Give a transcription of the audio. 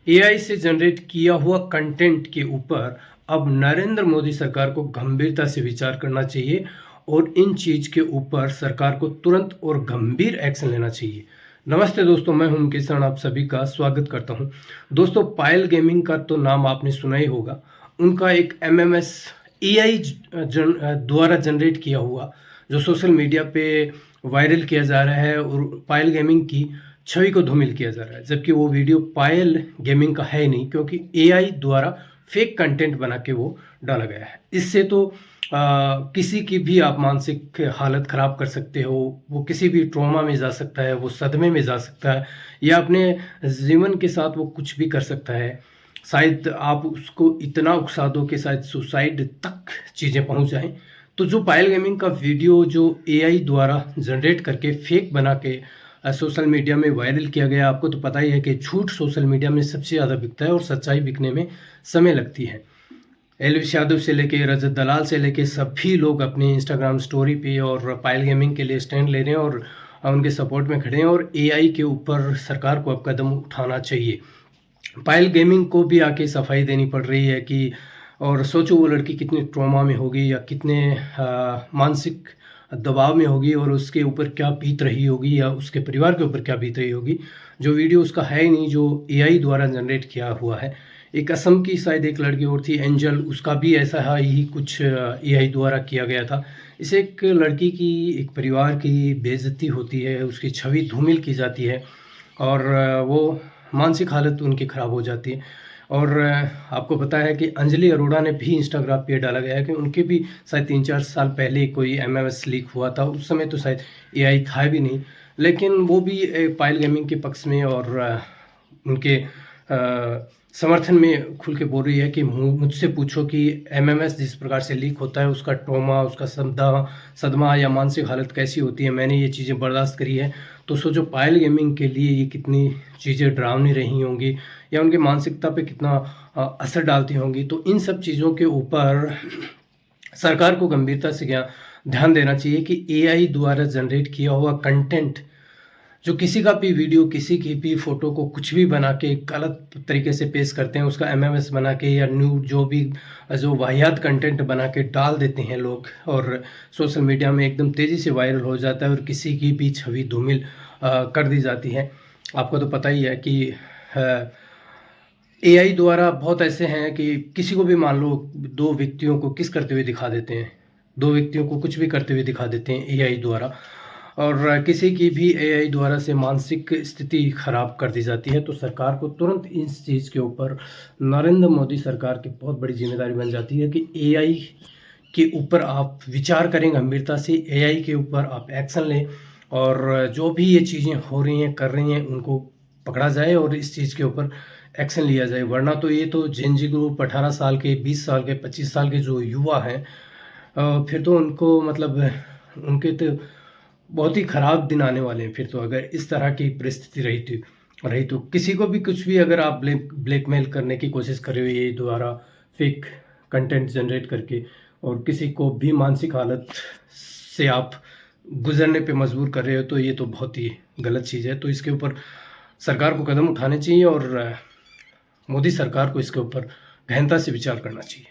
AI से generate किया हुआ कंटेंट के ऊपर अब नरेंद्र मोदी सरकार को गंभीरता से विचार करना चाहिए और इन चीज के ऊपर सरकार को तुरंत और गंभीर एक्शन लेना चाहिए। नमस्ते दोस्तों, मैं हूं मुकेश सरण, आप सभी का स्वागत करता हूं। दोस्तों, पायल गेमिंग का तो नाम आपने सुना ही होगा। उनका एक एमएमएस एआई द्वारा जनरेट किया हुआ जो सोशल मीडिया पे वायरल किया जा रहा है और पायल गेमिंग की छवि को धूमिल किया जा रहा है, जबकि वो वीडियो पायल गेमिंग का है ही नहीं, क्योंकि एआई द्वारा फेक कंटेंट बना के वो डाला गया है। इससे तो किसी की भी आप मानसिक हालत खराब कर सकते हो, वो किसी भी ट्रॉमा में जा सकता है, वो सदमे में जा सकता है, या अपने जीवन के साथ वो कुछ भी कर सकता है। शायद आप उसको इतना उकसा दो कि शायद सुसाइड तक चीज़ें पहुंच जाएं। तो जो पायल गेमिंग का वीडियो जो एआई द्वारा जनरेट करके फेक बना के सोशल मीडिया में वायरल किया गया, आपको तो पता ही है कि झूठ सोशल मीडिया में सबसे ज़्यादा बिकता है और सच्चाई बिकने में समय लगती है। एलविश यादव से लेके रजत दलाल से लेके सभी लोग अपने इंस्टाग्राम स्टोरी पे और पायल गेमिंग के लिए स्टैंड ले रहे हैं और उनके सपोर्ट में खड़े हैं, और एआई के ऊपर सरकार को अब कदम उठाना चाहिए। पायल गेमिंग को भी आके सफाई देनी पड़ रही है कि, और सोचो वो लड़की कितनी ट्रॉमा में होगी या कितने मानसिक दबाव में होगी और उसके ऊपर क्या बीत रही होगी या उसके परिवार के ऊपर क्या बीत रही होगी। जो वीडियो उसका है ही नहीं, जो एआई द्वारा जनरेट किया हुआ है। एक असम की शायद एक लड़की और थी एंजल, उसका भी ऐसा ही कुछ एआई द्वारा किया गया था। इसे एक लड़की की, एक परिवार की बेइज्जती होती है, उसकी छवि धूमिल की जाती है और वो मानसिक हालत उनकी ख़राब हो जाती है। और आपको पता है कि अंजलि अरोड़ा ने भी इंस्टाग्राम पे डाला गया है कि उनके भी शायद 3-4 साल पहले कोई एमएमएस लीक हुआ था। उस समय तो शायद एआई था भी नहीं, लेकिन वो भी पायल गेमिंग के पक्ष में और उनके समर्थन में खुल के बोल रही है कि मुझसे पूछो कि एमएमएस जिस प्रकार से लीक होता है उसका ट्रॉमा, उसका सदमा या मानसिक हालत कैसी होती है। मैंने ये चीज़ें बर्दाश्त करी है, तो सोचो पायल गेमिंग के लिए ये कितनी चीज़ें डरावनी रही होंगी या उनकी मानसिकता पे कितना असर डालती होंगी। तो इन सब चीज़ों के ऊपर सरकार को गंभीरता से ध्यान देना चाहिए कि एआई द्वारा जनरेट किया हुआ कंटेंट, जो किसी का भी वीडियो, किसी की भी फोटो को कुछ भी बना के गलत तरीके से पेश करते हैं, उसका एमएमएस बना के या न्यूड जो वाहियात कंटेंट बना के डाल देते हैं लोग, और सोशल मीडिया में एकदम तेज़ी से वायरल हो जाता है और किसी की भी छवि धूमिल कर दी जाती है। आपको तो पता ही है कि एआई द्वारा बहुत ऐसे हैं कि किसी को भी, मान लो 2 व्यक्तियों को किस करते हुए दिखा देते हैं, 2 व्यक्तियों को कुछ भी करते हुए दिखा देते हैं एआई द्वारा, और किसी की भी एआई द्वारा से मानसिक स्थिति खराब कर दी जाती है। तो सरकार को तुरंत इस चीज़ के ऊपर, नरेंद्र मोदी सरकार की बहुत बड़ी जिम्मेदारी बन जाती है कि एआई के ऊपर आप विचार करें गंभीरता से, एआई के ऊपर आप एक्शन लें और जो भी ये चीज़ें हो रही हैं, कर रही हैं, उनको पकड़ा जाए और इस चीज़ के ऊपर एक्शन लिया जाए। वरना तो ये तो जेनजी ग्रुप 18 साल के, 20 साल के, 25 साल के जो युवा हैं, फिर तो उनको मतलब उनके तो बहुत ही ख़राब दिन आने वाले हैं। फिर तो अगर इस तरह की परिस्थिति रही तो किसी को भी कुछ भी अगर आप ब्लैकमेल करने की कोशिश कर रहे हो ये द्वारा फेक कंटेंट जनरेट करके, और किसी को भी मानसिक हालत से आप गुजरने पे मजबूर कर रहे हो, तो ये तो बहुत ही गलत चीज़ है। तो इसके ऊपर सरकार को कदम उठाने चाहिए और मोदी सरकार को इसके ऊपर गहनता से विचार करना चाहिए।